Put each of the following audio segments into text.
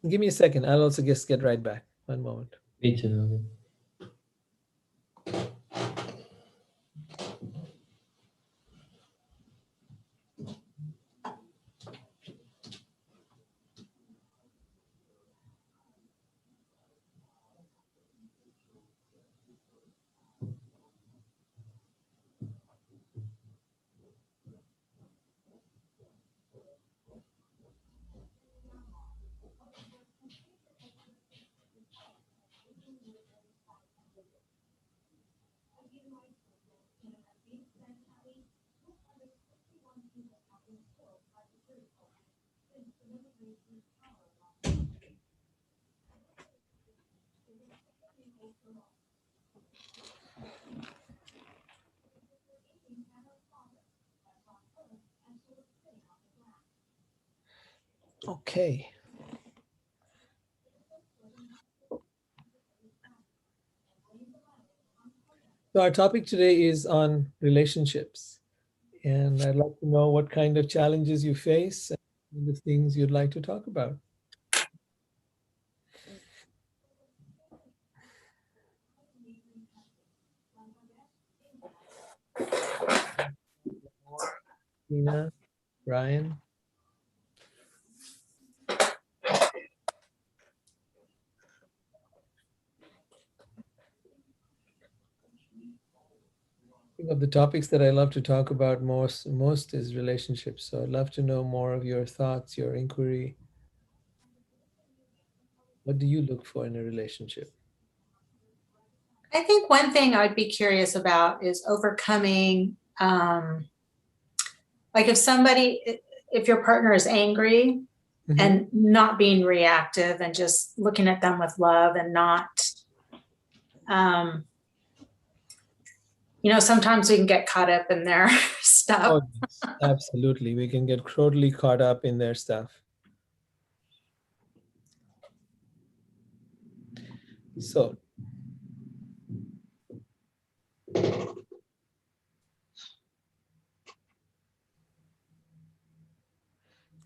Give me a second. I'll also just get right back. One moment. Me too. Okay. So our topic today is on relationships. And I'd like to know what kind of challenges you face and the things you'd like to talk about. Tina, Brian. Think of the topics that I love to talk about most is relationships. So I'd love to know more of your thoughts, your inquiry. What do you look for in a relationship? I think one thing I'd be curious about is overcoming, like if your partner is angry and not being reactive and just looking at them with love and not, sometimes we can get caught up in their stuff. Oh, yes, absolutely. We can get totally caught up in their stuff. So, give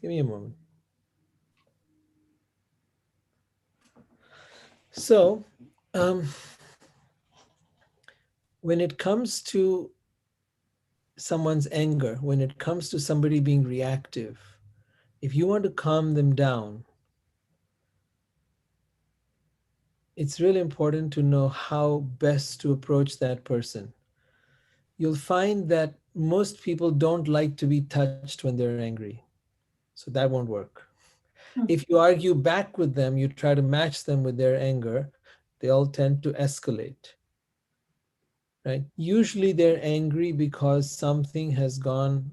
me a moment. So, when it comes to someone's anger, when it comes to somebody being reactive, if you want to calm them down, it's really important to know how best to approach that person. You'll find that most people don't like to be touched when they're angry. So that won't work. If you argue back with them, you try to match them with their anger, they all tend to escalate. Right? Usually they're angry because something has gone,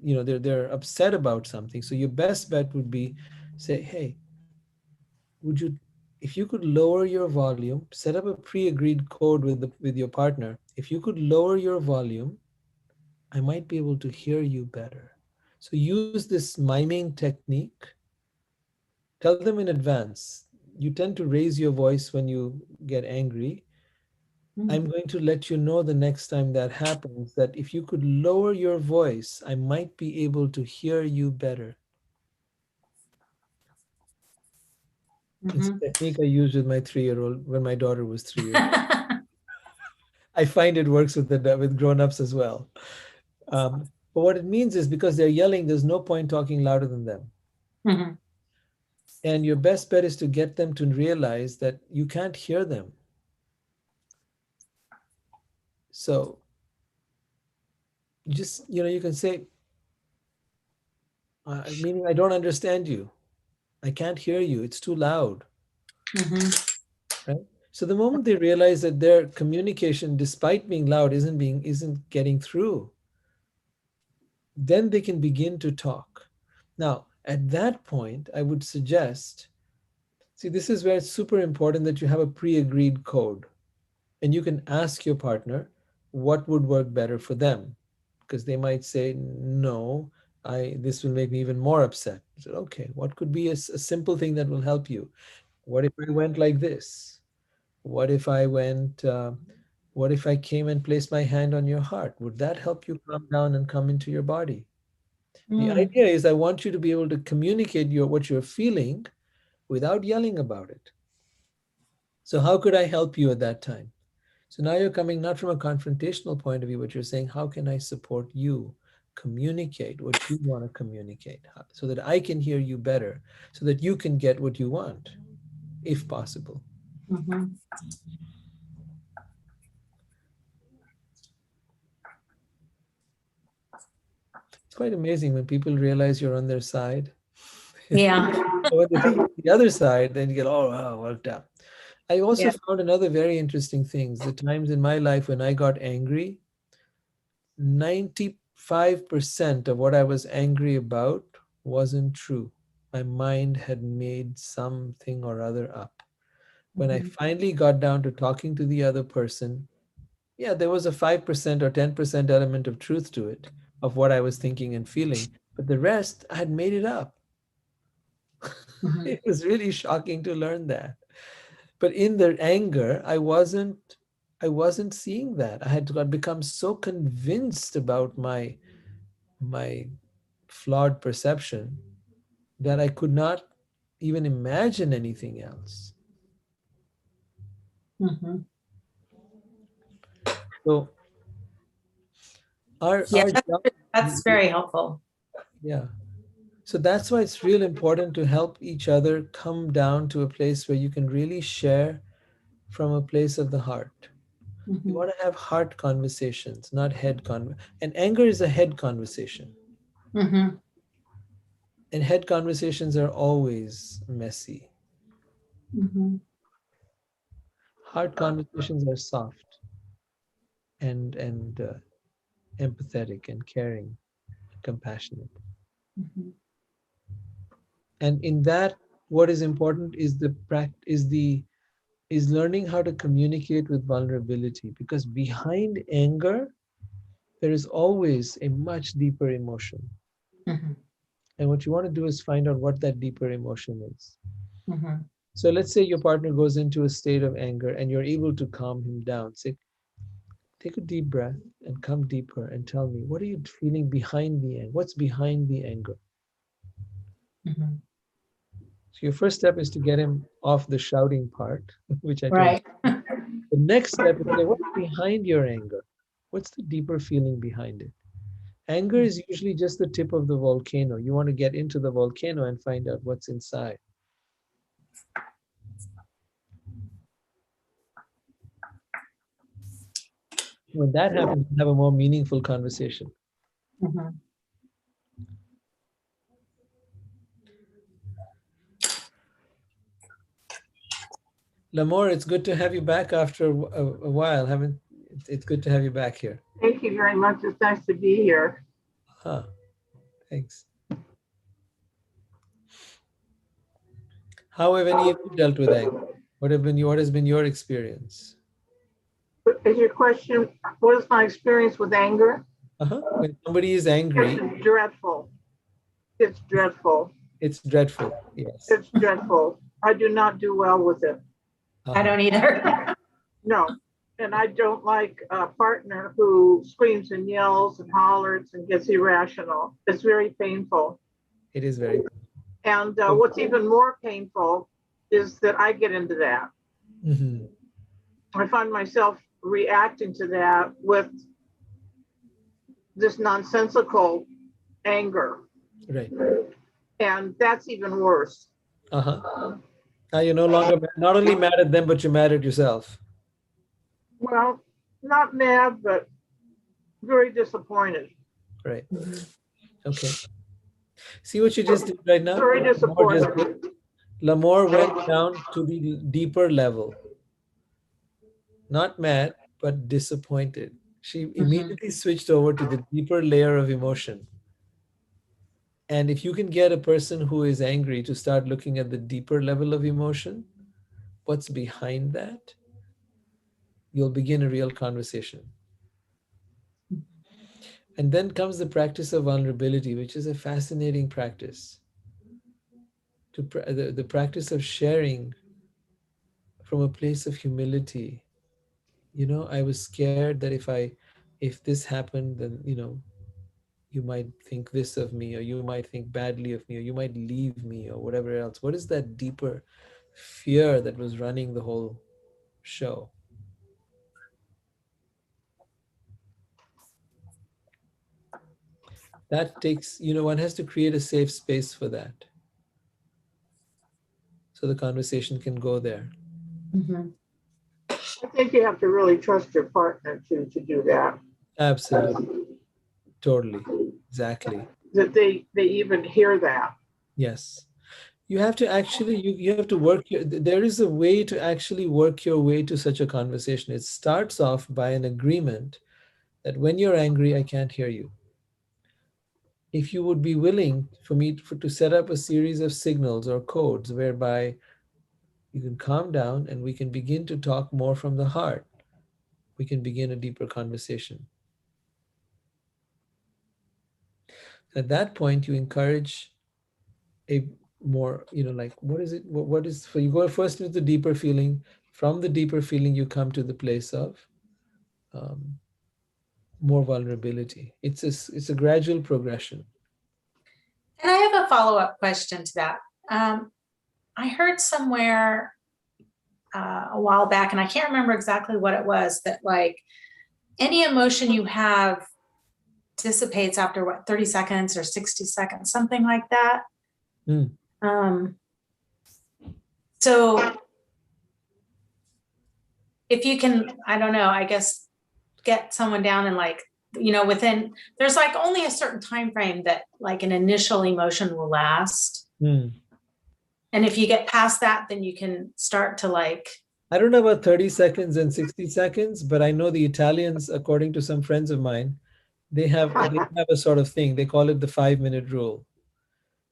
they're upset about something. So your best bet would be say, hey, would you, if you could lower your volume, set up a pre-agreed code with your partner. If you could lower your volume, I might be able to hear you better. So use this miming technique. Tell them in advance. You tend to raise your voice when you get angry. I'm going to let you know the next time that happens that if you could lower your voice, I might be able to hear you better. It's a technique I used with my 3-year-old when my daughter was 3 years old. I find it works with grown-ups as well. But what it means is because they're yelling, there's no point talking louder than them. And your best bet is to get them to realize that you can't hear them. So just, you can say, meaning I don't understand you. I can't hear you. It's too loud. Right? So the moment they realize that their communication, despite being loud, isn't getting through, then they can begin to talk. Now, at that point, I would suggest, see, this is where it's super important that you have a pre-agreed code. And you can ask your partner what would work better for them. Because they might say, no, this will make me even more upset. I said, okay, what could be a simple thing that will help you? What if I went like this? What if I what if I came and placed my hand on your heart? Would that help you calm down and come into your body? The idea is I want you to be able to communicate what you're feeling without yelling about it. So, how could I help you at that time? So now you're coming not from a confrontational point of view, but you're saying, how can I support you? Communicate what you want to communicate so that I can hear you better, so that you can get what you want, if possible. Mm-hmm. It's quite amazing when people realize you're on their side. Yeah. When they think the other side, then you get all worked up. I also Yeah. found another very interesting things. The times in my life when I got angry, 95% of what I was angry about wasn't true. My mind had made something or other up. When I Mm-hmm. finally got down to talking to the other person, yeah, there was a 5% or 10% element of truth to it, of what I was thinking and feeling. But the rest, I had made it up. Mm-hmm. It was really shocking to learn that. But in the anger, I wasn't seeing that. I had got become so convinced about my flawed perception that I could not even imagine anything else. Mm-hmm. So our Yeah, our job, that's very helpful. yeah. So that's why it's real important to help each other come down to a place where you can really share from a place of the heart. You Mm-hmm. want to have heart conversations, not and anger is a head conversation. Mm-hmm. And head conversations are always messy. Mm-hmm. Heart conversations are soft and empathetic and caring, compassionate. Mm-hmm. And in that, what is important is is learning how to communicate with vulnerability, because behind anger there is always a much deeper emotion. Mm-hmm. And what you want to do is find out what that deeper emotion is. Mm-hmm. So let's say your partner goes into a state of anger and you're able to calm him down. Say, take a deep breath and come deeper and tell me, what are you feeling behind the anger? What's behind the anger? Mm-hmm. So your first step is to get him off the shouting part, which I told Right. you. The next step is to say, what's behind your anger? What's the deeper feeling behind it? Anger is usually just the tip of the volcano. You want to get into the volcano and find out what's inside. When that happens, you have a more meaningful conversation. Mm-hmm. Lamore, it's good to have you back after a while. Haven't it's good to have you back here. Thank you very much. It's nice to be here. Huh. Thanks. How have any of you dealt with anger? What has been your experience? Is your question, what is my experience with anger? Uh-huh. When somebody is angry, It's dreadful. It's dreadful. it's dreadful. Yes. It's dreadful. I do not do well with it. I Uh-huh. don't either. No. And I don't like a partner who screams and yells and hollers and gets irrational. It's very painful. It is very And painful. what's even more painful is that I get into that. Mhm. I find myself reacting to that with this nonsensical anger. Right. And that's even worse. Uh-huh. Now you're no longer not only mad at them, but you're mad at yourself. Well, not mad, but very disappointed. Right. Mhm. Okay. See what you just did right now? Very What Lamore just did? disappointed. Lamore went down to the deeper level. Not mad, but disappointed. She Mhm. immediately switched over to the deeper layer of emotion. And if you can get a person who is angry to start looking at the deeper level of emotion, what's behind that, you'll begin a real conversation. And then comes the practice of vulnerability, which is a fascinating practice. The practice of sharing from a place of humility. I was scared that if this happened, then you might think this of me, or you might think badly of me, or you might leave me, or whatever else. What is that deeper fear that was running the whole show? That takes, one has to create a safe space for that, so the conversation can go there. Mhm. I think you have to really trust your partner to do that. Absolutely. Totally. Exactly. That they even hear that. Yes. You have to actually, you have to work there is a way to actually work your way to such a conversation. It starts off by an agreement that when you're angry, I can't hear you. If you would be willing for me to set up a series of signals or codes whereby you can calm down and we can begin to talk more from the heart, we can begin a deeper conversation. At that point, you encourage a more, like, what is it? What is, for you go first with the deeper feeling. From the deeper feeling, you come to the place of um, more vulnerability. It's a gradual progression. And I have a follow-up question to that. I heard somewhere a while back, and I can't remember exactly what it was, that like any emotion you have dissipates after what, 30 seconds or 60 seconds, something like that. Mm. So if you can, I don't know, I guess get someone down and like, within, there's like only a certain time frame that like an initial emotion will last. Mm. And if you get past that, then you can start to like. I don't know about 30 seconds and 60 seconds, but I know the Italians, according to some friends of mine, they have a sort of thing. They call it the 5-minute rule.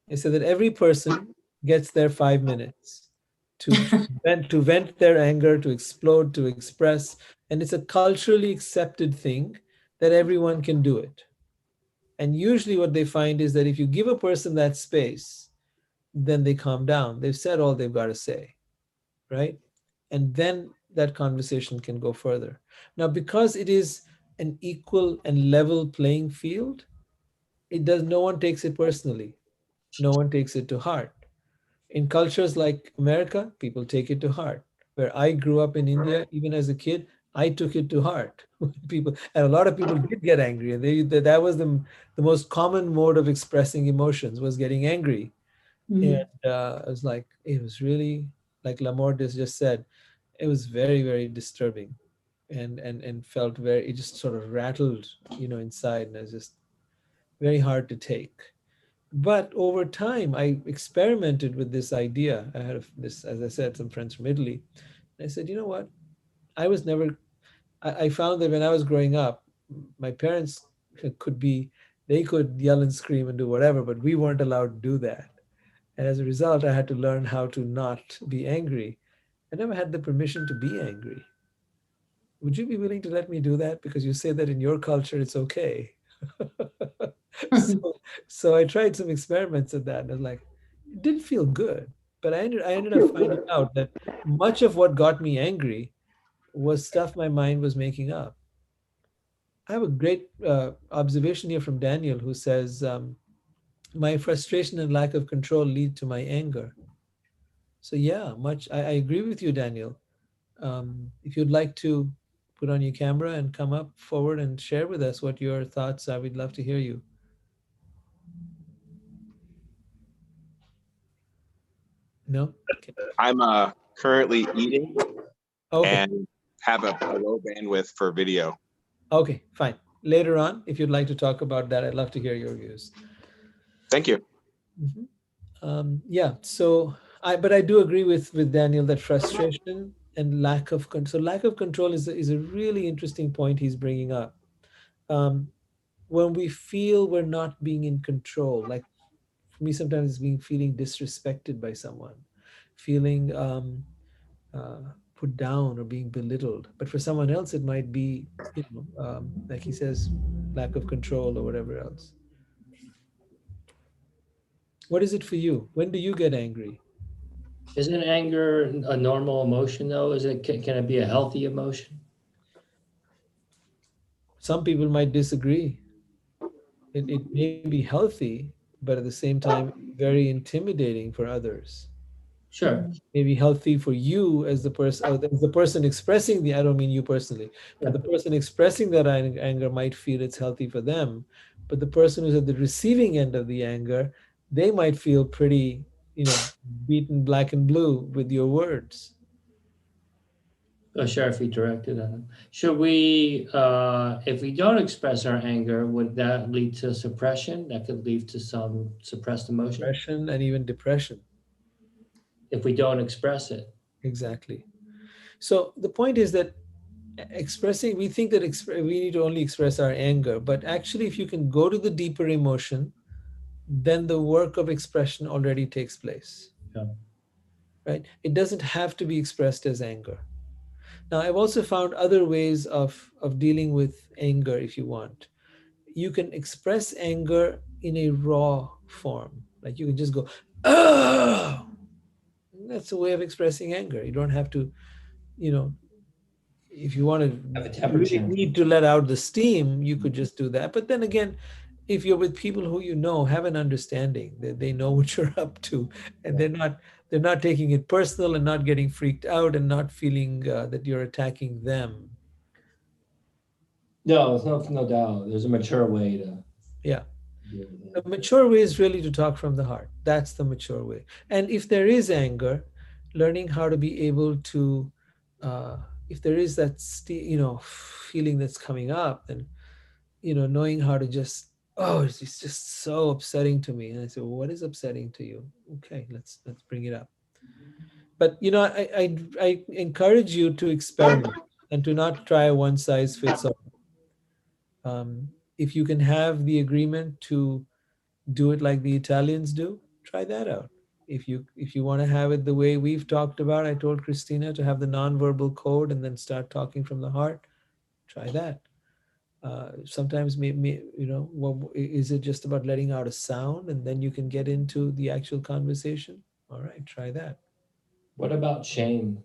They say that every person gets their 5 minutes to vent their anger, to explode, to express, and it's a culturally accepted thing that everyone can do it. And usually, what they find is that if you give a person that space, then they calm down. They've said all they've got to say, right? And then that conversation can go further. Now, because it is an equal and level playing field, no one takes it personally. No one takes it to heart. In cultures like America, people take it to heart. Where I grew up in India, even as a kid, I took it to heart. People, and a lot of people did get angry, and that was the most common mode of expressing emotions, was getting angry. And I was like, it was really, like Lamorte just said, it was very, very disturbing, and felt very, it just sort of rattled, inside, and it was just very hard to take. But over time, I experimented with this idea. I had this, as I said, some friends from Italy. I said, you know what? I was never, I found that when I was growing up, my parents could be, they could yell and scream and do whatever, but we weren't allowed to do that. And as a result, I had to learn how to not be angry. I never had the permission to be angry. Would you be willing to let me do that? Because you say that in your culture it's okay. so, so I tried some experiments at that, and I was like, it didn't feel good. But I ended up finding out that much of what got me angry was stuff my mind was making up. I have a great observation here from Daniel, who says, my frustration and lack of control lead to my anger. So yeah, I agree with you, Daniel. If you'd like to put on your camera and come up forward and share with us what your thoughts are, we'd love to hear you. No? Okay. I'm currently eating Okay. and have a low bandwidth for video. Okay, fine. Later on, if you'd like to talk about that, I'd love to hear your views. Thank you. Mhm. Yeah, so but I do agree with Daniel that frustration and lack of control. So lack of control is a really interesting point he's bringing up. Um, when we feel we're not being in control, like for me, sometimes it's feeling disrespected by someone, feeling put down or being belittled. But for someone else, it might be, like he says, lack of control or whatever else. What is it for you? When do you get angry? Isn't anger a normal emotion though? Can it be a healthy emotion? Some people might disagree. It may be healthy, but at the same time, very intimidating for others. Sure. May be healthy for you as the person, as the person expressing the, I don't mean you personally, but Yeah. the person expressing that anger might feel it's healthy for them. But the person who's at the receiving end of the anger, they might feel pretty, beaten black and blue with your words. Oh, sure, if we directed at them. Should we, if we don't express our anger, would that lead to suppression? That could lead to some suppressed emotion Depression and even depression. if we don't express it. Exactly. So the point is that expressing, we think that we need to only express our anger, but actually, if you can go to the deeper emotion, then the work of expression already takes place, Yeah. right? It doesn't have to be expressed as anger. Now, I've also found other ways of dealing with anger if you want. You can express anger in a raw form. Like you can just go, oh, that's a way of expressing anger. You don't have to, you know, if you want Have a to really temperature. need to let out the steam, you could just do that. But then again, if you're with people who have an understanding that they know what you're up to, and Yeah. they're not taking it personal and not getting freaked out and not feeling that you're attacking them. No, there's no doubt. There's a mature way to Yeah. deal with The it. mature way is really to talk from the heart. That's the mature way. And if there is anger, learning how to be able to, uh, if there is that, feeling that's coming up, then, knowing how to just, oh, it's just so upsetting to me. And I say, well, what is upsetting to you? Okay, let's bring it up. But, I encourage you to experiment and to not try a one size fits all. If you can have the agreement to do it like the Italians do, try that out. If you want to have it the way we've talked about, I told Christina to have the nonverbal code and then start talking from the heart. Try that. Sometimes, well, is it just about letting out a sound and then you can get into the actual conversation? All right, try that. What about shame?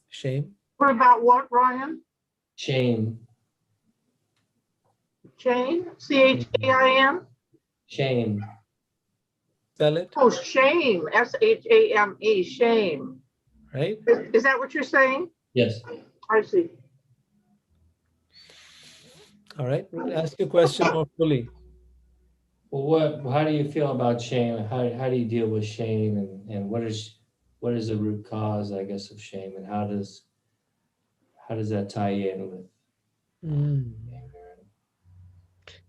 Shame. What about what, Ryan? Shame. Chain? Chain? Shame. Spell it, Oh, shame. Shame. Shame. right? Is that what you're saying? Yes. I see. All right. Ask your question more fully. Well, how do you feel about shame? How do you deal with shame, and what is the root cause, I guess, of shame, and how does that tie in with Mm. anger?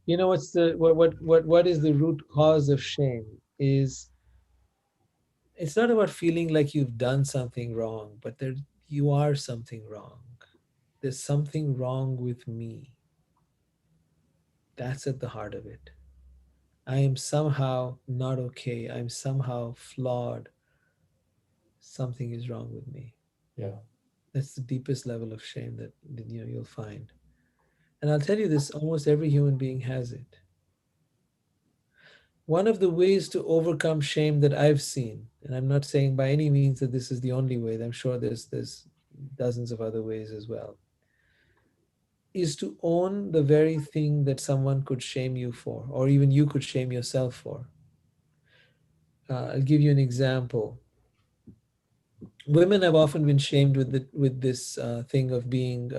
What is the root cause of shame? Is it's not about feeling like you've done something wrong, but you are something wrong. There's something wrong with me. That's at the heart of it. I am somehow not okay. I'm somehow flawed. Something is wrong with me. Yeah. That's the deepest level of shame that you'll find. And I'll tell you this, almost every human being has it. One of the ways to overcome shame that I've seen, and I'm not saying by any means that this is the only way, I'm sure there's dozens of other ways as well, is to own the very thing that someone could shame you for, or even you could shame yourself for. I'll give you an example. Women have often been shamed with this thing of being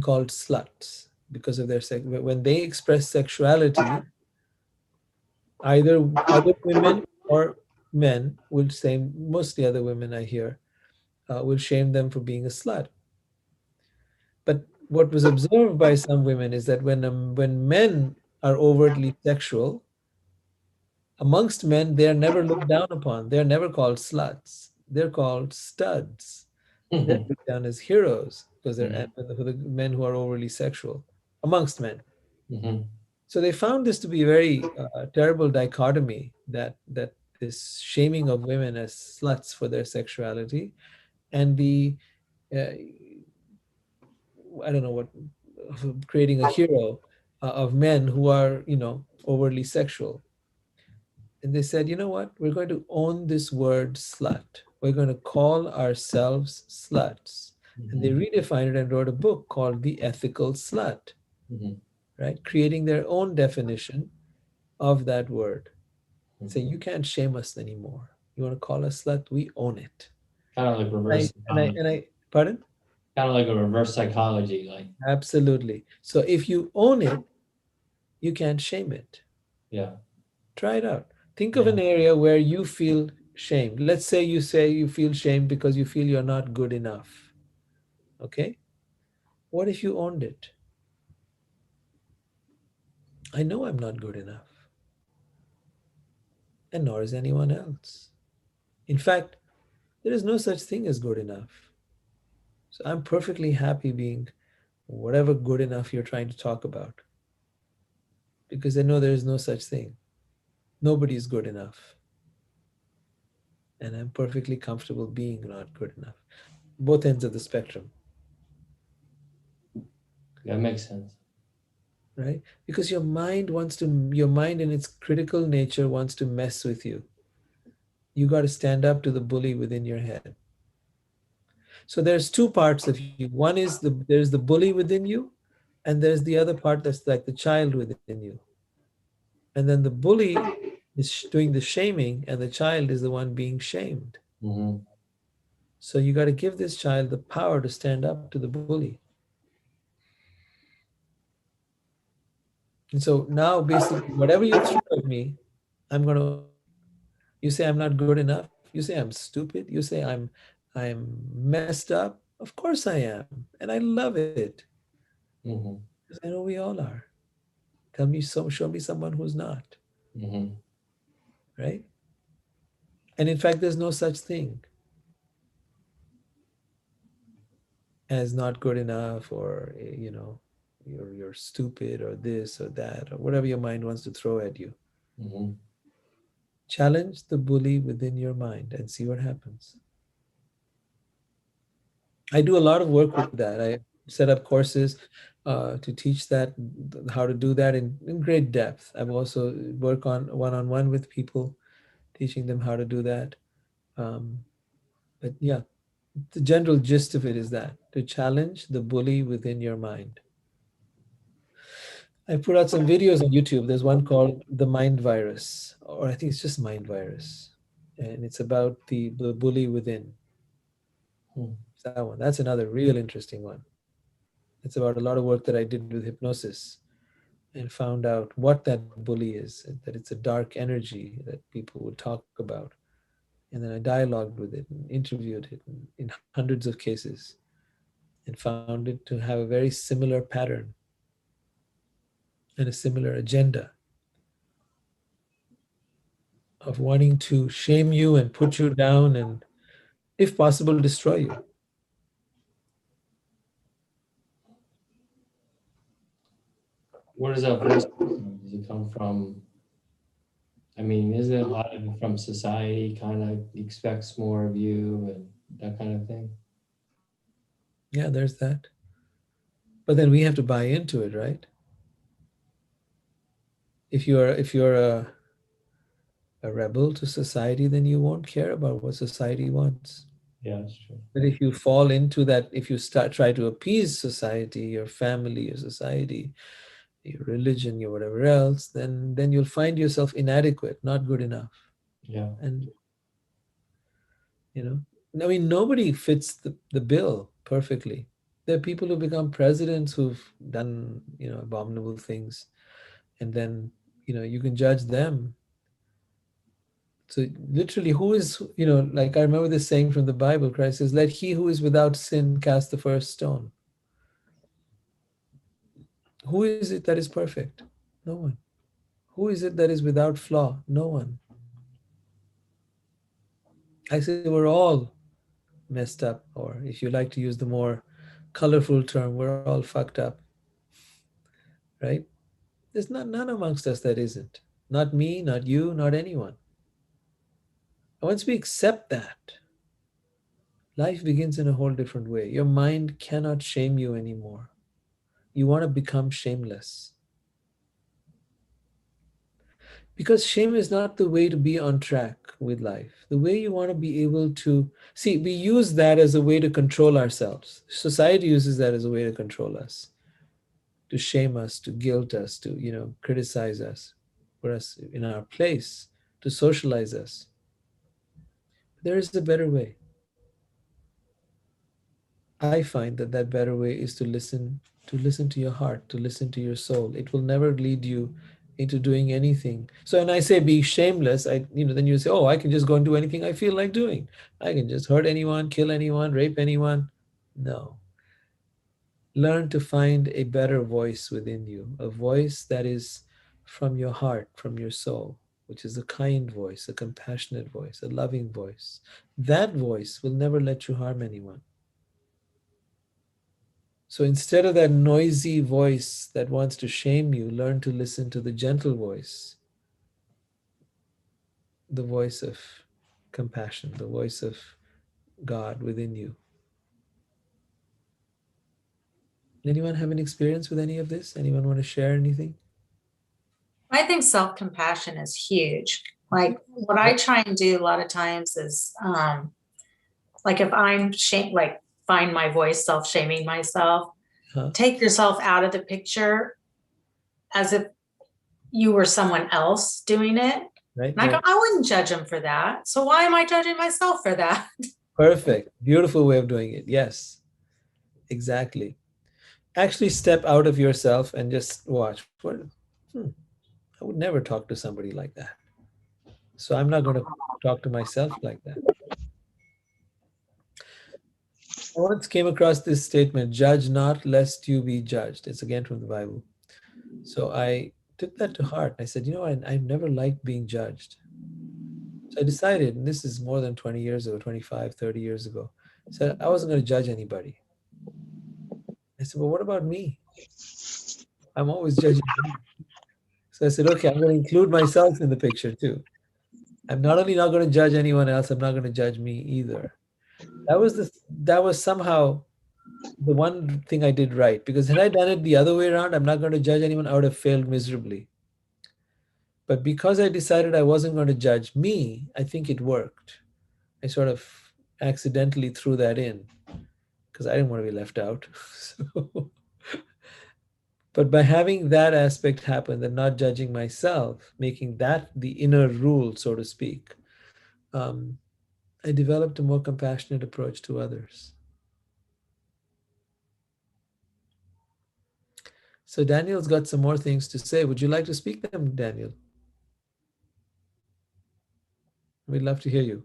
called sluts because of their sex. When they express sexuality, either other women or men will say, mostly other women I hear, will shame them for being a slut. But what was observed by some women is that when men are overtly sexual, amongst men, they are never looked down upon. They're never called sluts. They're called studs. They're looked down as heroes because they're for the men who are overly sexual amongst men. Mm-hmm. So they found this to be a very terrible dichotomy, that this shaming of women as sluts for their sexuality, and the uh, I don't know what, creating a hero of men who are overly sexual. And they said, you know what? We're going to own this word slut. We're going to call ourselves sluts. And they redefined it and wrote a book called The Ethical Slut. Mm-hmm. right? Creating their own definition of that word. Say, Mhm. you can't shame us anymore. You want to call us slut? We own it. Kind of like I, reverse and I, psychology. and I, pardon? Kind of like a reverse psychology, like, Absolutely. So if you own it, you can't shame it. yeah. Try it out. Think of Yeah. an area where you feel shamed. Let's say you feel shamed because you feel you're not good enough. Okay? What if you owned it? I know I'm not good enough, and nor is anyone else. In fact, there is no such thing as good enough. So I'm perfectly happy being whatever good enough you're trying to talk about because I know there is no such thing. Nobody is good enough. And I'm perfectly comfortable being not good enough. Both ends of the spectrum, That makes sense. right? Because your mind in its critical nature wants to mess with you. You got to stand up to the bully within your head. So there's two parts of you. One is there's the bully within you, and there's the other part that's like the child within you. And then the bully is doing the shaming, and the child is the one being shamed. Hmm. So you got to give this child the power to stand up to the bully. And so now, basically, whatever you throw at me, I'm going to own it. You say I'm not good enough. You say I'm stupid. You say I'm messed up. Of course I am, and I love it Hmm. because I know we all are. Show me someone who's not, Hmm. right? And in fact, there's no such thing as not good enough or you're stupid or this or that or whatever your mind wants to throw at you. Hmm. Challenge the bully within your mind and see what happens. I do a lot of work with that. I set up courses to teach that, how to do that in great depth. I've also work on one with people, teaching them how to do that. But yeah, the general gist of it is that to challenge the bully within your mind. I put out some videos on YouTube. There's one called The Mind Virus, or I think it's just Mind Virus. And it's about the bully within. Hmm. That one. That's another real interesting one. It's about a lot of work that I did with hypnosis and found out what that bully is, that it's a dark energy that people would talk about. And then I dialogued with it and interviewed it in hundreds of cases and found it to have a very similar pattern and a similar agenda of wanting to shame you and put you down and, if possible, destroy you. Where does that voice come from? Does it come from, I mean, isn't it a lot of it from society kind of expects more of you and that kind of thing? Yeah, there's that. But then we have to buy into it, right? If you're a rebel to society, then you won't care about what society wants. Yeah, that's true. But if you fall into that, if you start try to appease society, your family, your society, your religion, your whatever else, then you'll find yourself inadequate, not good enough. Yeah. And you know, I mean, nobody fits the bill perfectly. There are people who become presidents who've done, abominable things, and then, you can judge them. So literally, who is, like I remember this saying from the Bible, Christ says, let he who is without sin cast the first stone. Who is it that is perfect? No one. Who is it that is without flaw? No one. I say we're all messed up, or if you like to use the more colorful term, we're all fucked up, right? There's none amongst us that isn't. Not me, not you, not anyone. And once we accept that, life begins in a whole different way. Your mind cannot shame you anymore. You want to become shameless. Because shame is not the way to be on track with life. The way you want to be able to see, we use that as a way to control ourselves. Society uses that as a way to control us. to shame us, to guilt us, to, criticize us, put us in our place, to socialize us. There is a better way. I find that that better way is to listen to your heart, to listen to your soul. It will never lead you into doing anything. So when I say be shameless, then you say, oh, I can just go and do anything I feel like doing. I can just hurt anyone, kill anyone, rape anyone. No. Learn to find a better voice within you, a voice that is from your heart, from your soul, which is a kind voice, a compassionate voice, a loving voice. That voice will never let you harm anyone. So instead of that noisy voice that wants to shame you, learn to listen to the gentle voice, the voice of compassion, the voice of God within you. Anyone have an experience with any of this? Anyone want to share anything? I think self-compassion is huge. Like what I try and do a lot of times is like if I'm like find my voice self-shaming myself, take yourself out of the picture as if you were someone else doing it. Right. And I go, I wouldn't judge them for that. So why am I judging myself for that? Perfect. Beautiful way of doing it. Yes, exactly. Actually step out of yourself and just watch. I would never talk to somebody like that. So I'm not going to talk to myself like that. I once came across this statement, judge not lest you be judged. It's again from the Bible. So I took that to heart. I said, I never liked being judged. So I decided, and this is more than 20 years ago, 25, 30 years ago, I said I wasn't going to judge anybody. I said, well, what about me? I'm always judging me. So I said, okay, I'm going to include myself in the picture too. I'm not only not going to judge anyone else, I'm not going to judge me either. That was somehow the one thing I did right, because had I done it the other way around, I'm not going to judge anyone, I would have failed miserably. But because I decided I wasn't going to judge me, I think it worked. I sort of accidentally threw that in because I didn't want to be left out. So, but by having that aspect happen, that not judging myself, making that the inner rule, so to speak, I developed a more compassionate approach to others. So Daniel's got some more things to say. Would you like to speak them, Daniel? We'd love to hear you.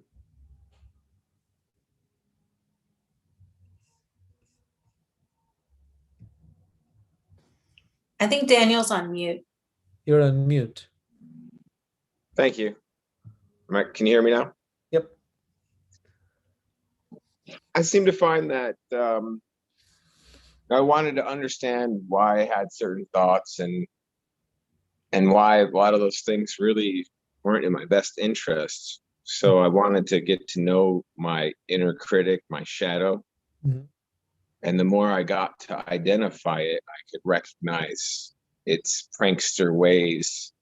I think Daniel's on mute. You're on mute. Thank you. Can you hear me now? Yep. I seem to find that I wanted to understand why I had certain thoughts and why a lot of those things really weren't in my best interests. So I wanted to get to know my inner critic, my shadow. Mhm. And the more I got to identify it, I could recognize its prankster ways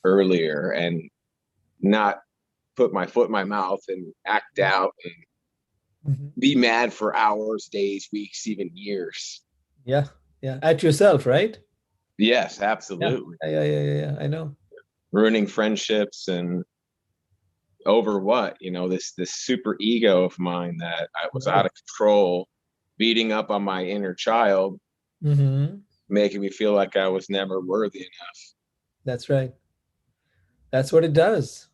earlier and not put my foot in my mouth and act out and Mhm. be mad for hours, days, weeks, even years. Yeah. At yourself, right? Yes, absolutely. Yeah. I know. Ruining friendships and over what, this super ego of mine that I was out of control, beating up on my inner child, making me feel like I was never worthy enough. That's right. That's what it does.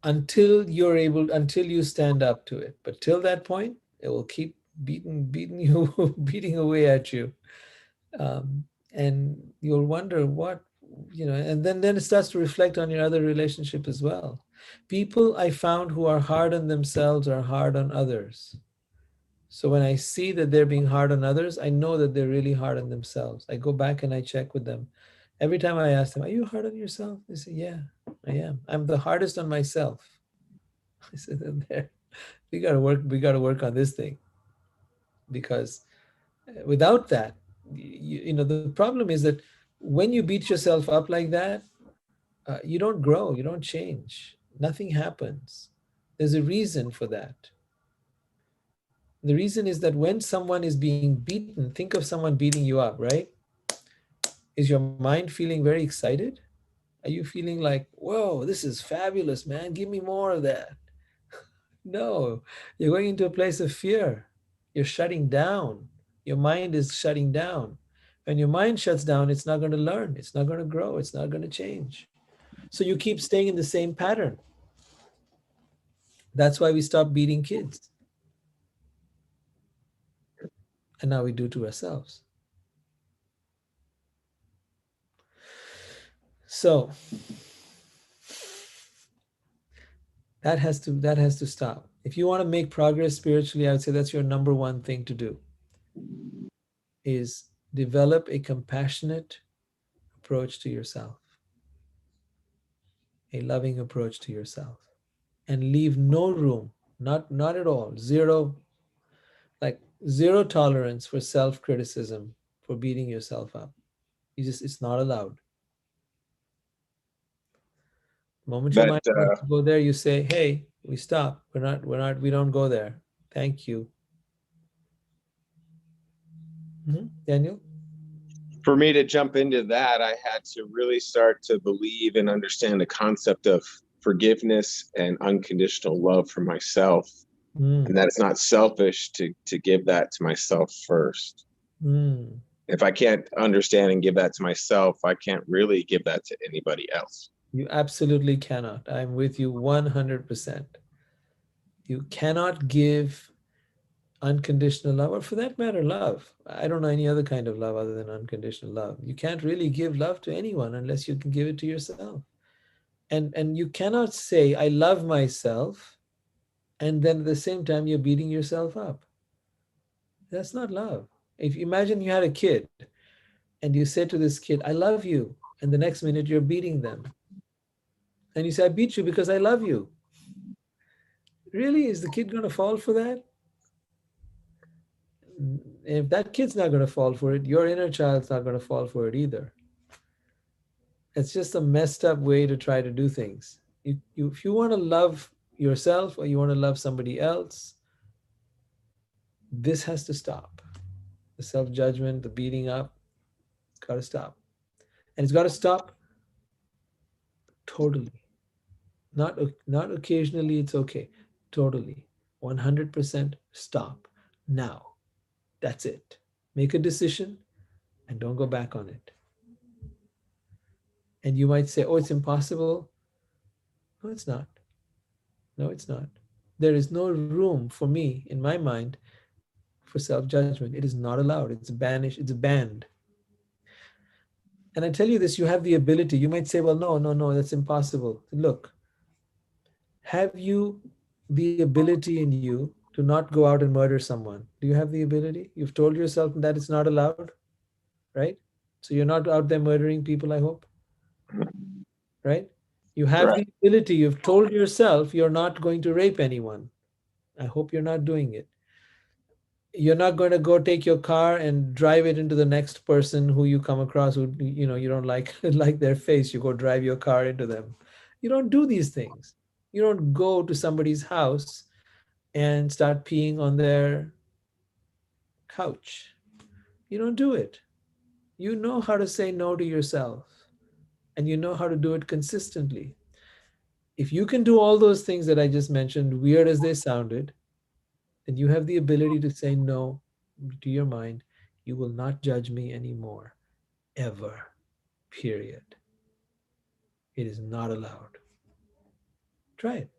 Until you stand up to it. But till that point, it will keep beating you, beating away at you. And you'll wonder and then it starts to reflect on your other relationship as well. People I found who are hard on themselves are hard on others. So when I see that they're being hard on others, I know that they're really hard on themselves. I go back and I check with them. Every time I ask them, are you hard on yourself? They say, yeah, I am. I'm the hardest on myself. I said, there, we got to work on this thing, because without that, the problem is that when you beat yourself up like that, you don't grow, you don't change, nothing happens. There's a reason for that. The reason is that when someone is being beaten, think of someone beating you up, right? Is your mind feeling very excited? Are you feeling like, whoa, this is fabulous, man, give me more of that? No, you're going into a place of fear. You're shutting down. Your mind is shutting down. When your mind shuts down, it's not going to learn, it's not going to grow, it's not going to change. So you keep staying in the same pattern. That's why we stopped beating kids. And now we do to ourselves. So that has to stop. If you want to make progress spiritually, I would say that's your number one thing to do, is develop a compassionate approach to yourself, a loving approach to yourself, and leave no room, not at all, zero, like zero tolerance for self-criticism, for beating yourself up. It's not allowed. The moment your That mind wants to go there, you say, hey, we stop. We don't go there. Thank you. Daniel? for me to jump into that, I had to really start to believe and understand the concept of forgiveness and unconditional love for myself. And that it's not selfish to give that to myself first. If I can't understand and give that to myself, I can't really give that to anybody else. You absolutely cannot. I'm with you 100%. You cannot give unconditional love, or for that matter, love. I don't know any other kind of love other than unconditional love. You can't really give love to anyone unless you can give it to yourself. And you cannot say, I love myself, and then at the same time you're beating yourself up. That's not love. If you imagine you had a kid and you say to this kid, I love you, and the next minute you're beating them. And you say, I beat you because I love you. Really? Is the kid going to fall for that? If that kid's not going to fall for it, your inner child's not going to fall for it either. It's just a messed up way to try to do things. If you want to love yourself or you want to love somebody else, this has to stop. The self-judgment, the beating up, it's got to stop. And it's got to stop totally. Not occasionally, it's okay. Totally. 100% stop. Now. That's it. Make a decision and don't go back on it. And you might say, oh, it's impossible. No, it's not. No, it's not. There is no room for me in my mind for self-judgment. It is not allowed. It's banished. It's banned. And I tell you this, you have the ability. You might say, well, no, that's impossible. Look, have you the ability in you to not go out and murder someone? Do you have the ability? You've told yourself that it's not allowed, right? So you're not out there murdering people, I hope, right? You have Correct. the ability. You've told yourself you're not going to rape anyone. I hope you're not doing it. You're not going to go take your car and drive it into the next person who you come across who you don't like like their face. You go drive your car into them. You don't do these things. You don't go to somebody's house and start peeing on their couch. You don't do it. You know how to say no to yourself, and you know how to do it consistently. If you can do all those things that I just mentioned, weird as they sounded, then you have the ability to say no to your mind. You will not judge me anymore, ever, period. It is not allowed. Try it.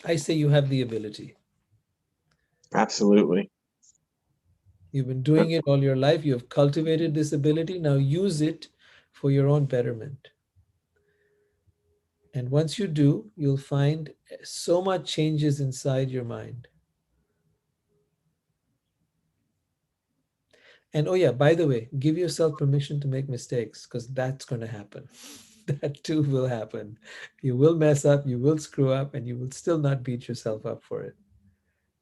I say you have the ability. Absolutely. You've been doing it all your life. You have cultivated this ability. Now use it for your own betterment. And once you do, you'll find so much changes inside your mind. And oh yeah, by the way, give yourself permission to make mistakes, because that's going to happen. That too will happen. You will mess up, you will screw up, and you will still not beat yourself up for it,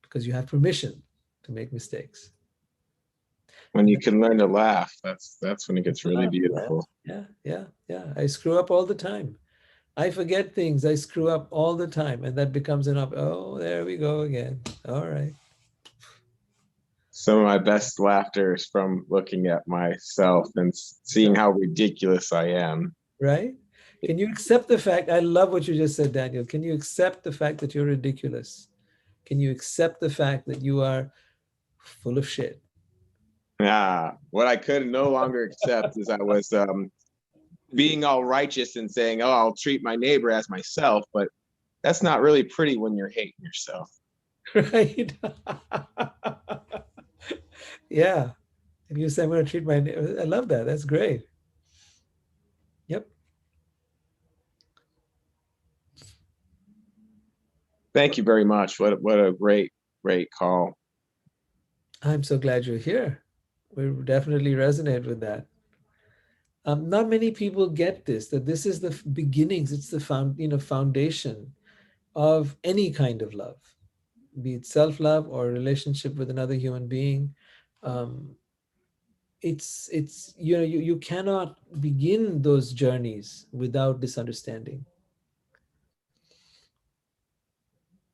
because you have permission to make mistakes. When you can learn to laugh, that's when it gets really beautiful. Yeah. I screw up all the time. I forget things. I screw up all the time, and that becomes an up. Oh, there we go again. All right. some of my best laughter is from looking at myself and seeing how ridiculous I am. Right? Can you accept the fact? I love what you just said, Daniel. Can you accept the fact that you're ridiculous? Can you accept the fact that you are full of shit? What I could no longer accept is I was being all righteous and saying, oh, I'll treat my neighbor as myself, but that's not really pretty when you're hating yourself. Right? Yeah. If you say, I'm going to treat my neighbor, I love that. That's great. Yep. Thank you very much. What a great call. I'm so glad you're here. We definitely resonate with that. Not many people get this, that this is the beginnings, it's the foundation of any kind of love, be it self-love or relationship with another human being. Um, it's you cannot begin those journeys without this understanding.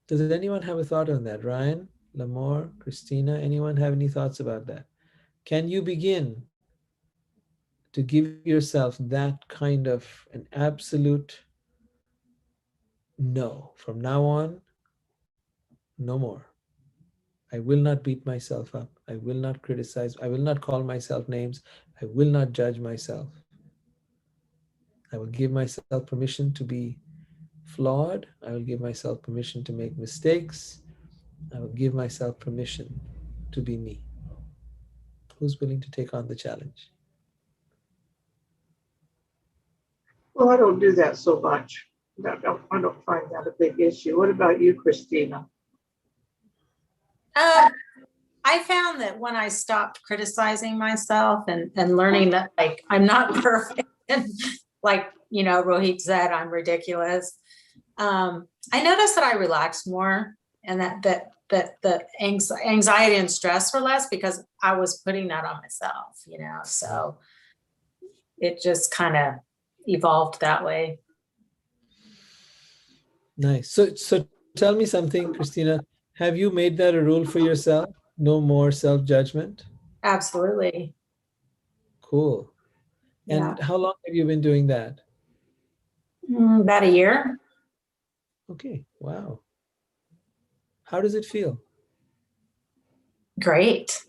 Does anyone have a thought on that? Ryan, Lamore, Christina, anyone have any thoughts about that? Can you begin to give yourself that kind of an absolute no? From now on, no more. I will not beat myself up. I will not criticize. I will not call myself names. I will not judge myself. I will give myself permission to be flawed. I will give myself permission to make mistakes. I will give myself permission to be me. Who's willing to take on the challenge? Well, I don't do that so much. I don't find that a big issue. What about you, Christina? I found that when I stopped criticizing myself and learning that like I'm not perfect, and like Rohit said, I'm ridiculous. I noticed that I relaxed more, and that the anxiety and stress were less because I was putting that on myself. So it just kind of evolved that way. Nice. So tell me something, Christina. Have you made that a rule for yourself? No more self-judgment? Absolutely. Cool. Yeah. And how long have you been doing that? About a year. Okay. Wow. How does it feel? Great.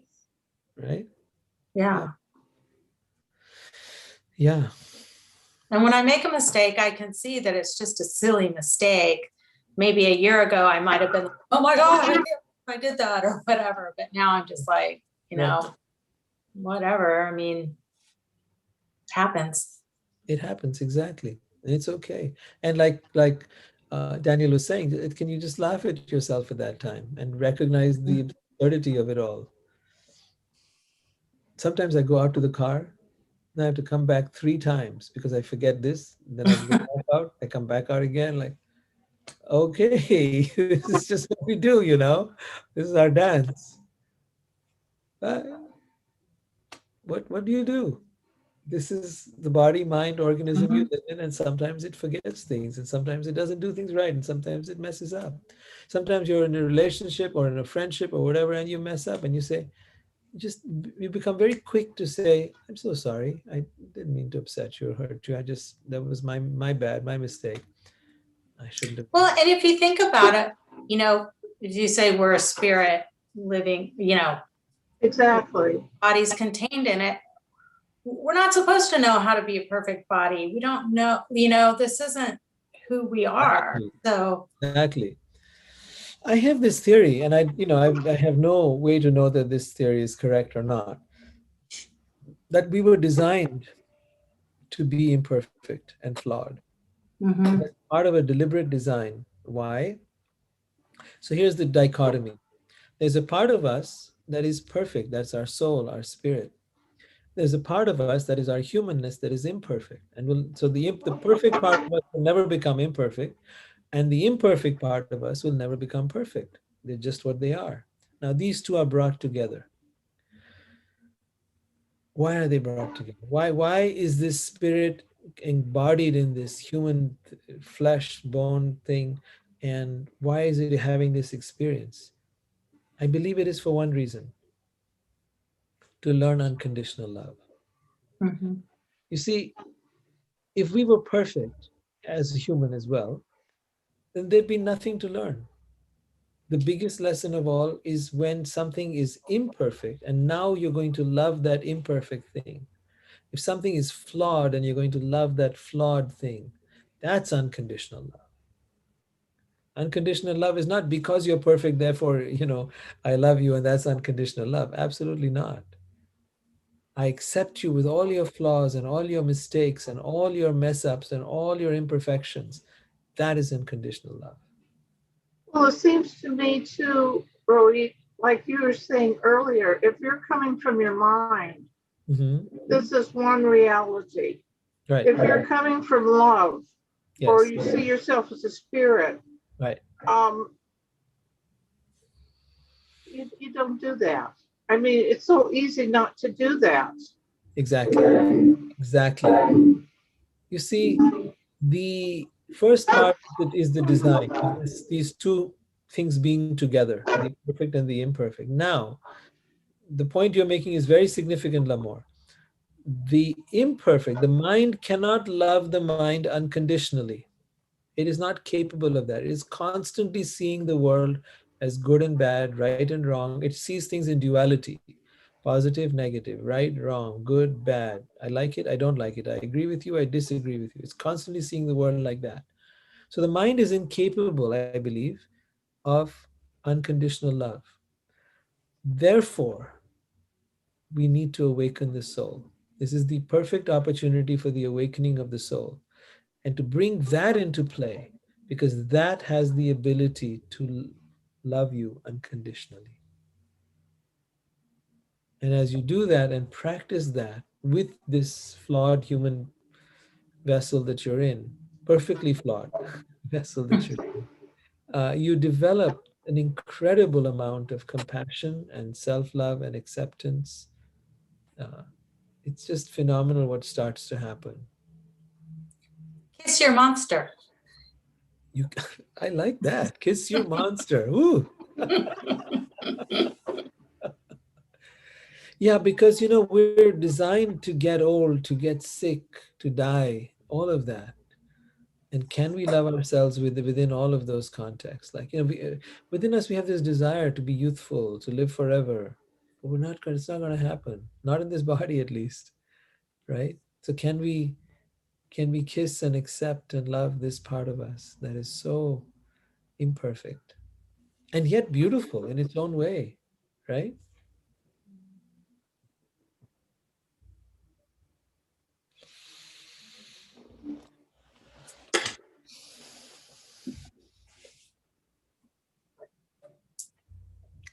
Right? Yeah. Yeah. And when I make a mistake, I can see that it's just a silly mistake. Maybe a year ago, I might have been like, oh my God, I did that or whatever. But now I'm just like, whatever. I mean, it happens. It happens, exactly. And it's okay. And like Daniel was saying, can you just laugh at yourself at that time and recognize the absurdity of it all? Sometimes I go out to the car and I have to come back 3 times because I forget this. Then I go back out, I come back out again, like, okay, this is just what we do, This is our dance. What do you do? This is the body, mind, organism you live in, and sometimes it forgets things, and sometimes it doesn't do things right, and sometimes it messes up. Sometimes you're in a relationship or in a friendship or whatever, and you mess up, and you become very quick to say, I'm so sorry. I didn't mean to upset you or hurt you. That was my bad, my mistake. I shouldn't have. Well, and if you think about it, as you say, we're a spirit living, Exactly. body's contained in it. We're not supposed to know how to be a perfect body. We don't know, this isn't who we are. Exactly. So Exactly. I have this theory, and I have no way to know that this theory is correct or not, that we were designed to be imperfect and flawed. That's part of a deliberate design. Why? So here's the dichotomy. There's a part of us that is perfect. That's our soul, our spirit. There's a part of us that is our humanness that is imperfect. So the perfect part of us will never become imperfect, and the imperfect part of us will never become perfect. They're just what they are. Now these two are brought together. Why are they brought together? Why is this spirit embodied in this human flesh bone thing, and why is it having this experience? I believe it is for one reason. to learn unconditional love. Mhm. You see, if we were perfect as a human as well, then there'd be nothing to learn. The biggest lesson of all is when something is imperfect and now you're going to love that imperfect thing. If something is flawed and you're going to love that flawed thing, that's unconditional love. Unconditional love is not because you're perfect, therefore, I love you and that's unconditional love. Absolutely not. I accept you with all your flaws and all your mistakes and all your mess ups and all your imperfections. That is unconditional love. Well, it seems to me too, Brody, like you were saying earlier, if you're coming from your mind, Hmm. this is one reality. Right. If you're coming from love, or Yes. you see yourself as a spirit, Right. um, you don't do that. I mean, it's so easy not to do that. Exactly. Exactly. You see, the first part is the design of these two things being together, the perfect and the imperfect. Now, the point you're making is very significant, Lamore. The imperfect, the mind cannot love the mind unconditionally. It is not capable of that. It is constantly seeing the world as good and bad, right and wrong. It sees things in duality: positive, negative, right, wrong, good, bad. I like it, I don't like it. I agree with you, I disagree with you. It's constantly seeing the world like that. So the mind is incapable, I believe, of unconditional love. Therefore, we need to awaken the soul. This is the perfect opportunity for the awakening of the soul, and to bring that into play, because that has the ability to love you unconditionally. And as you do that and practice that with this flawed human vessel that you're in, perfectly flawed vessel that you're in, you develop an incredible amount of compassion and self love and acceptance. Uh, it's just phenomenal what starts to happen. Kiss your monster. You, I like that. Kiss your monster. Ooh. Yeah, because we're designed to get old, to get sick, to die, all of that. And can we love ourselves within all of those contexts? Like, within us we have this desire to be youthful, to live forever, but we're not going. It's not going to happen. Not in this body, at least, right? So can we kiss and accept and love this part of us that is so imperfect and yet beautiful in its own way, right?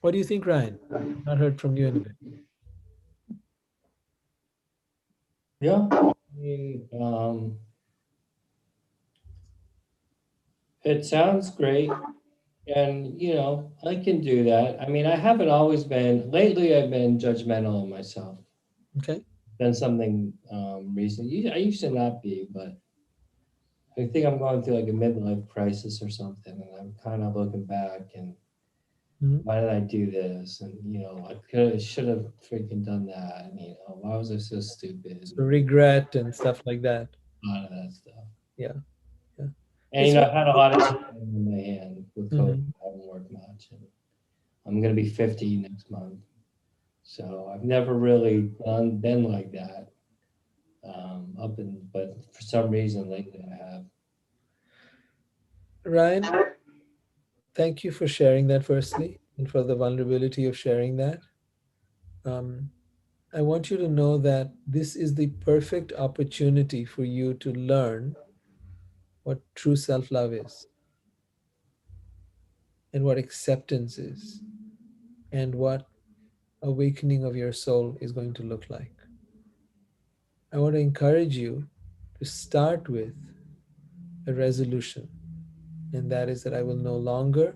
What do you think, Ryan? Not heard from you in a bit. Yeah. I mean, it sounds great. And, I can do that. I mean, I haven't always been, lately, I've been judgmental of myself. Okay. Been something recent. I used to not be, but I think I'm going through like a midlife crisis or something. And I'm kind of looking back and Mhm. why did I do this? And, I should have freaking done that. And, why was I so stupid? So regret and stuff like that. A lot of that stuff. Yeah. Yeah. And, It's I've had a lot of time in my hand with COVID. Mhm. I haven't worked much. And I'm going to be 50 next month. So I've never really been like that. But for some reason lately I have. Ryan, thank you for sharing that firstly, and for the vulnerability of sharing that. Um, I want you to know that this is the perfect opportunity for you to learn what true self love is, and what acceptance is, and what awakening of your soul is going to look like. I want to encourage you to start with a resolution, and that is that I will no longer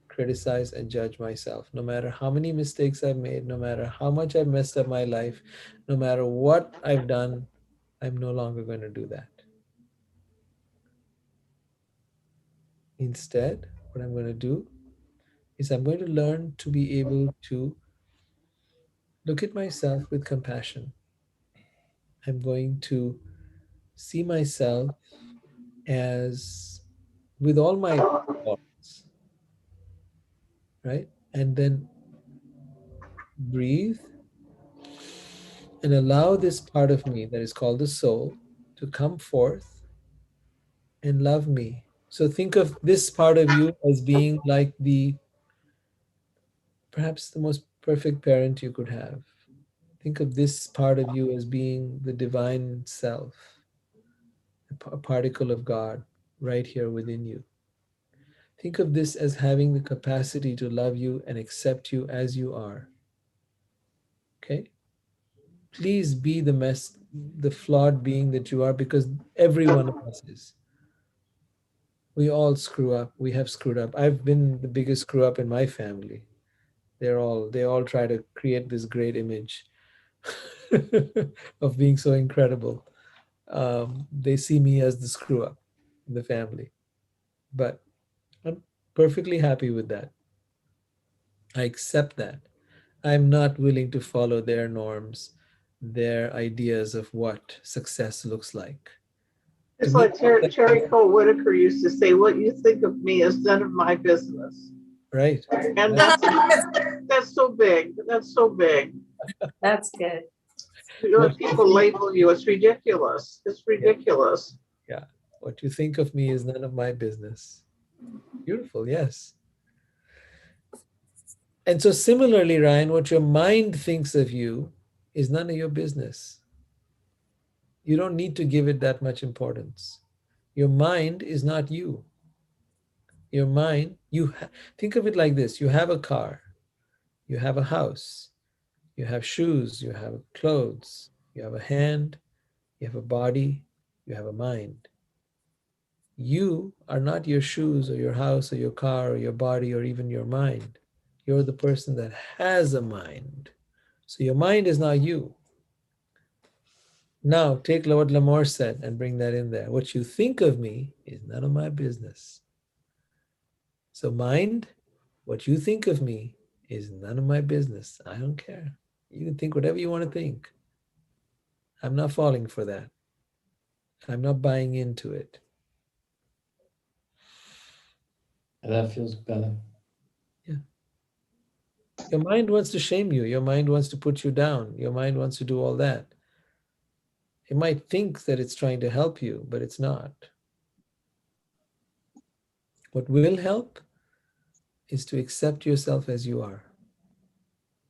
criticize and judge myself. No matter how many mistakes I've made, no matter how much I've messed up my life, no matter what I've done, I'm no longer going to do that. Instead, what I'm going to do is I'm going to learn to be able to look at myself with compassion. I'm going to see myself as with all my faults, right? And then breathe and allow this part of me that is called the soul to come forth and love me. So think of this part of you as being like the perhaps the most perfect parent you could have. Think of this part of you as being the divine self, a particle of God right here within you. Think of this as having the capacity to love you and accept you as you are. Okay? Please be the mess, the flawed being that you are, because every one of us is. We all screw up. We have screwed up. I've been the biggest screw up in my family. They all try to create this great image of being so incredible. They see me as the screw up in the family, but I'm perfectly happy with that. I accept that. I'm not willing to follow their norms, their ideas of what success looks like. To It's me, like Terry Cole Whitaker used to say, "What you think of me is none of my business." right? And that's so big. That's so big. That's good. When people label you, it's ridiculous. It's ridiculous. Yeah. What you think of me is none of my business. Beautiful, yes. And so, similarly, Ryan, what your mind thinks of you is none of your business. You don't need to give it that much importance. Your mind is not you. Your mind, think of it like this: you have a car, you have a house, you have shoes, you have clothes, you have a hand, you have a body, you have a mind. You are not your shoes or your house or your car or your body or even your mind. You're the person that has a mind. So your mind is not you. Now take what Lamore said and bring that in there. What you think of me is none of my business. So mind, what you think of me is none of my business. I don't care. You can think whatever you want to think. I'm not falling for that. I'm not buying into it. That feels better. Yeah. Your mind wants to shame you. Your mind wants to put you down. Your mind wants to do all that. It might think that it's trying to help you, but it's not. What will help is to accept yourself as you are,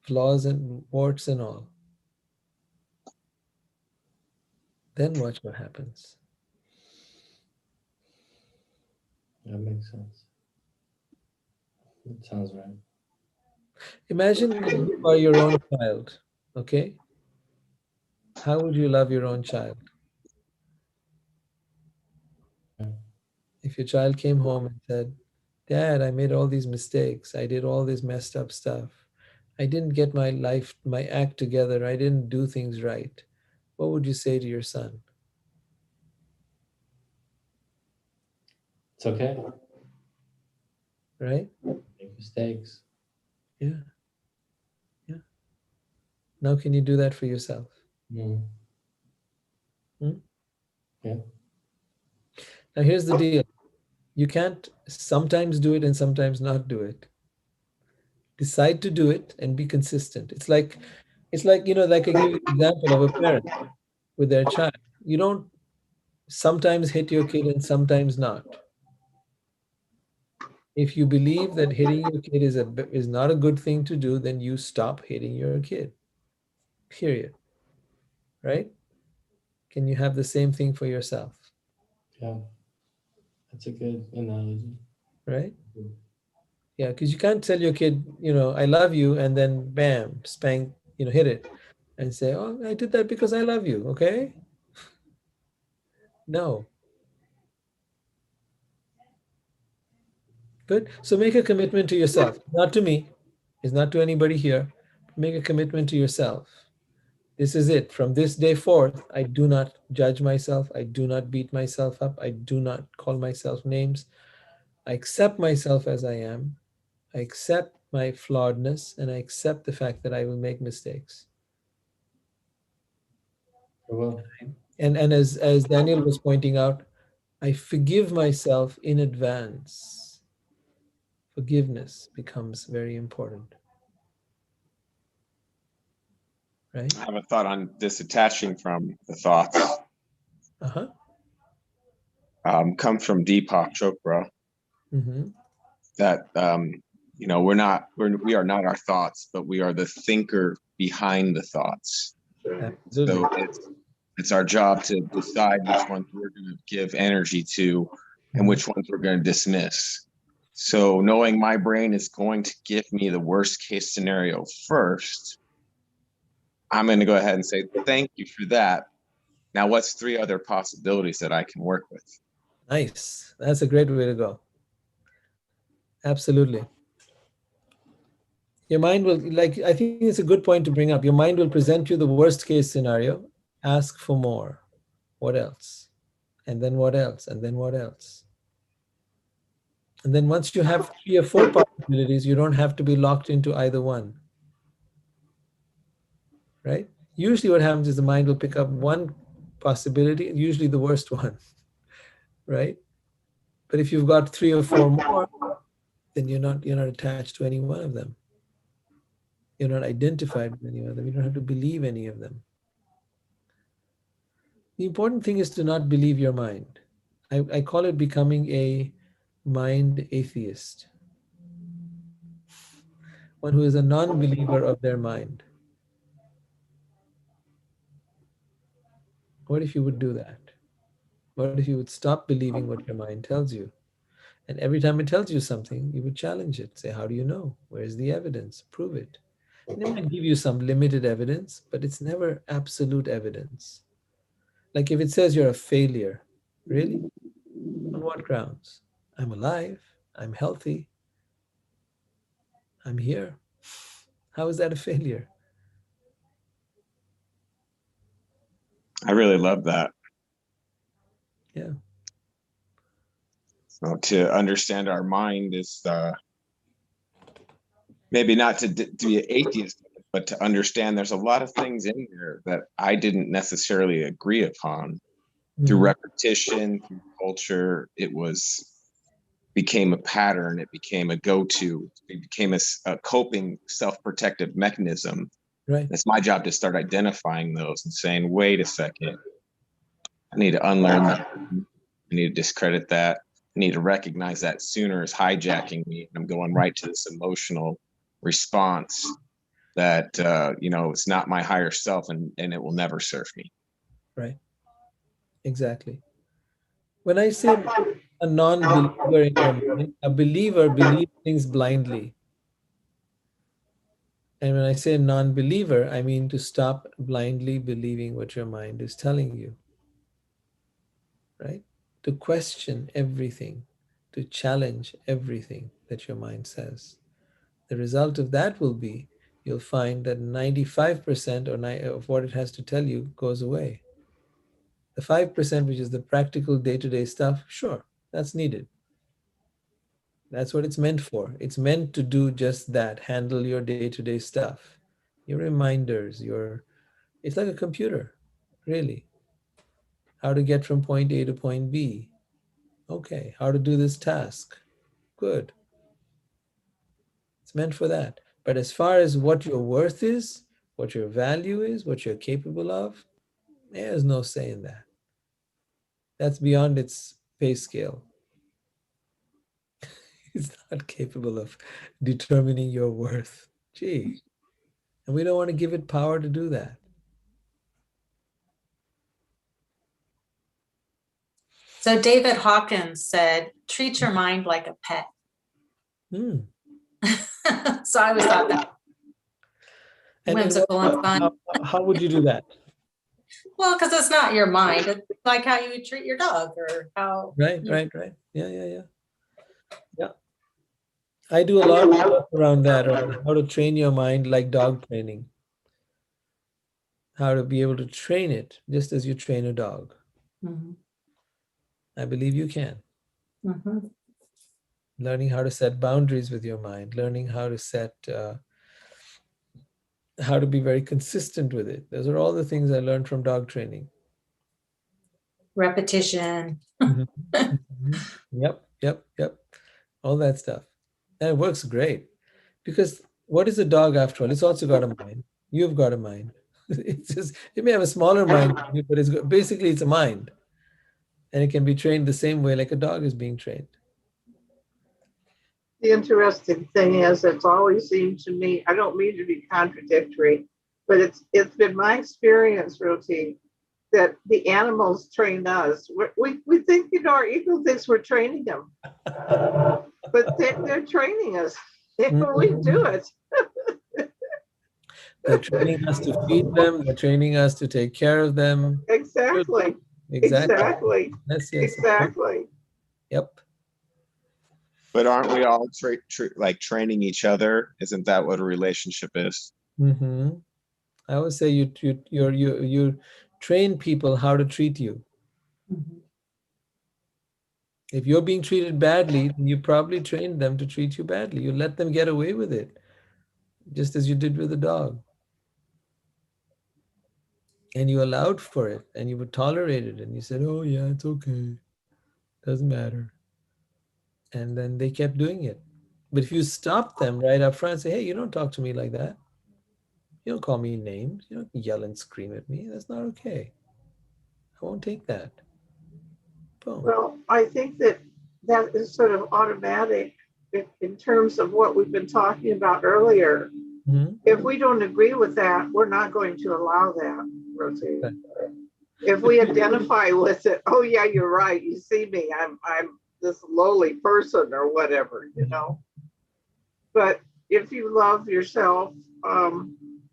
flaws and warts and all. Then watch what happens. That makes sense. That sounds right. Imagine that you are your own child, okay? How would you love your own child? If your child came home and said, Dad, I made all these mistakes. I did all this messed up stuff. I didn't get my life, my act together. I didn't do things right. What would you say to your son? It's okay. Right? Make mistakes. Yeah. Yeah. Now, can you do that for yourself? Mm. Hmm? Yeah. Now, here's the deal. You can't sometimes do it and sometimes not do it. Decide to do it and be consistent. Like I give you the example of a parent with their child. You don't sometimes hit your kid and sometimes not. If you believe that hitting your kid is not a good thing to do, then you stop hitting your kid. Period. Right? Can you have the same thing for yourself? Yeah. That's a good analogy. Right? Yeah, because you can't tell your kid, I love you, and then bam, spank, hit it, and say, oh, I did that because I love you. Okay? No. Good. So make a commitment to yourself, not to me, it's not to anybody here. Make a commitment to yourself. This is it. From this day forth, I do not judge myself. I do not beat myself up. I do not call myself names. I accept myself as I am. I accept my flawedness, and I accept the fact that I will make mistakes. Well, And as Daniel was pointing out, I forgive myself in advance. Forgiveness becomes very important, right? I have a thought on disattaching from the thoughts. Uh-huh. Comes from Deepak Chopra. Mm-hmm. That we are not our thoughts, but we are the thinker behind the thoughts. Absolutely. So it's our job to decide which ones we're going to give energy to and which ones we're going to dismiss. So knowing my brain is going to give me the worst case scenario first, I'm going to go ahead and say, thank you for that. Now, what's 3 other possibilities that I can work with? Nice. That's a great way to go. Absolutely. Your mind will, like, I think it's a good point to bring up. Your mind will present you the worst case scenario, ask for more. What else? And then what else? And then what else? And then once you have 3 or 4 possibilities, you don't have to be locked into either one. Right? Usually what happens is the mind will pick up one possibility, usually the worst one. Right? But if you've got 3 or 4 more, then you're not attached to any one of them. You're not identified with any of them. You don't have to believe any of them. The important thing is to not believe your mind. I call it becoming a mind atheist, one who is a non-believer of their mind. What if you would do that? What if you would stop believing what your mind tells you? And every time it tells you something, you would challenge it. Say, how do you know? Where's the evidence? Prove it. And it might give you some limited evidence, but it's never absolute evidence. Like if it says you're a failure, really? On what grounds? I'm alive. I'm healthy. I'm here. How is that a failure? I really love that. Yeah. So to understand our mind is maybe not to be an atheist, but to understand there's a lot of things in there that I didn't necessarily agree upon. Through repetition, through culture, became a pattern. It became a go-to. It became a coping self-protective mechanism. Right. It's my job to start identifying those and saying, wait a second, I need to unlearn that. I need to discredit that. I need to recognize that sooner is hijacking me. I'm going right to this emotional response that, it's not my higher self and it will never serve me. Right. Exactly. When I say a non-believer in your mind, a believer believes things blindly. And when I say non-believer, I mean to stop blindly believing what your mind is telling you. Right? To question everything, to challenge everything that your mind says. The result of that will be you'll find that 95% of what it has to tell you goes away. The 5%, which is the practical day-to-day stuff, sure, that's needed. That's what it's meant for. It's meant to do just that, handle your day-to-day stuff, your reminders, it's like a computer, really. How to get from point A to point B. Okay, how to do this task. Good. It's meant for that. But as far as what your worth is, what your value is, what you're capable of, there's no say in that. That's beyond its pay scale. It's not capable of determining your worth. Gee. And we don't want to give it power to do that. So David Hawkins said, treat your mind like a pet. Hmm. So I always thought that whimsical and fun. How would you do that? Well, because it's not your mind. It's like how you would treat your dog or how. Right. Yeah. I do a lot of work around that, around how to train your mind like dog training. How to be able to train it just as you train a dog. Mhm. I believe you can. Mhm. learning how to set boundaries with your mind, learning how to set, how to be very consistent with it. Those are all the things I learned from dog training. Repetition. Mhm. Mhm. Yep. All that stuff. And it works great because what is a dog after all? It's also got a mind. You've got a mind. It's just, it may have a smaller mind, than you, but basically it's a mind. And it can be trained the same way like a dog is being trained. The interesting thing is, it's always seemed to me, I don't mean to be contradictory, but it's been my experience, Roti, that the animals train us. We think, our ego thinks we're training them, but they're training us. We do it. They're training us to feed them. They're training us to take care of them. Exactly. Exactly. Yes. Exactly. Yep. But aren't we all like training each other? Isn't that what a relationship is? Mm-hmm. I always say you train people how to treat you. Mhm. If you're being treated badly, then you probably trained them to treat you badly. You let them get away with it, just as you did with the dog. And you allowed for it, and you would tolerate it, and you said, "Oh yeah, it's okay, doesn't matter." And then they kept doing it. But if you stop them right up front and say, "Hey, you don't talk to me like that. You don't call me names. You don't yell and scream at me. That's not okay. I won't take that." Boom. Well, I think that is sort of automatic in terms of what we've been talking about earlier. Mm-hmm. If we don't agree with that, we're not going to allow that, Rosie. Right. If we identify with it, oh yeah, you're right. You see me, I'm this lowly person or whatever, But if you love yourself,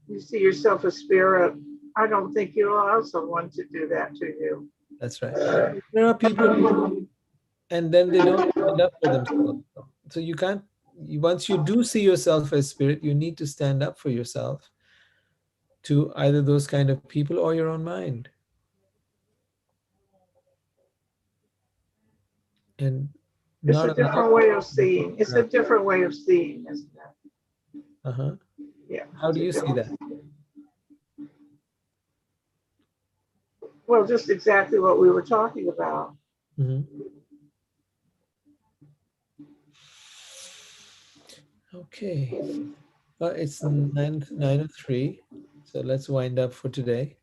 you see yourself as spirit, I don't think you allow someone to do that to you. That's right. There are people who, and then they don't stand up for themselves. So you can't, once you do see yourself as spirit, you need to stand up for yourself to either those kind of people or your own mind. And It's not a allow. different way of seeing. It's a different way of seeing, isn't it? Uh-huh. Yeah. How do you see that? Well, just exactly what we were talking about. Mm-hmm. Okay. It's 9:03, so let's wind up for today.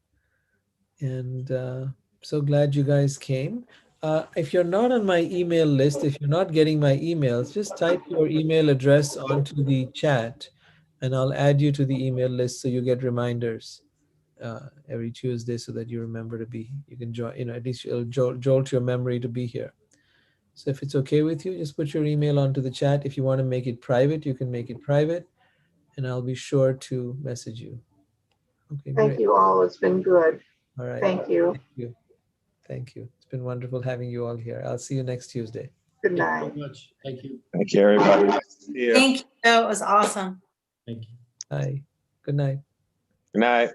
And so glad you guys came. If you're not on my email list, if you're not getting my emails, just type your email address onto the chat and I'll add you to the email list so you get reminders every Tuesday so that you remember to be, you can join, at least it'll jolt your memory to be here. So if it's okay with you, just put your email onto the chat. If you want to make it private, you can make it private and I'll be sure to message you. Okay, Thank great. you all. It's been good. All right. Thank you. Thank you. Thank you. It's been wonderful having you all here. I'll see you next Tuesday. Good Thank you night. very much. Thank you. Thank you, everybody. Nice to see you. Thank you. It was awesome. Thank you. Bye. Good night. Good night.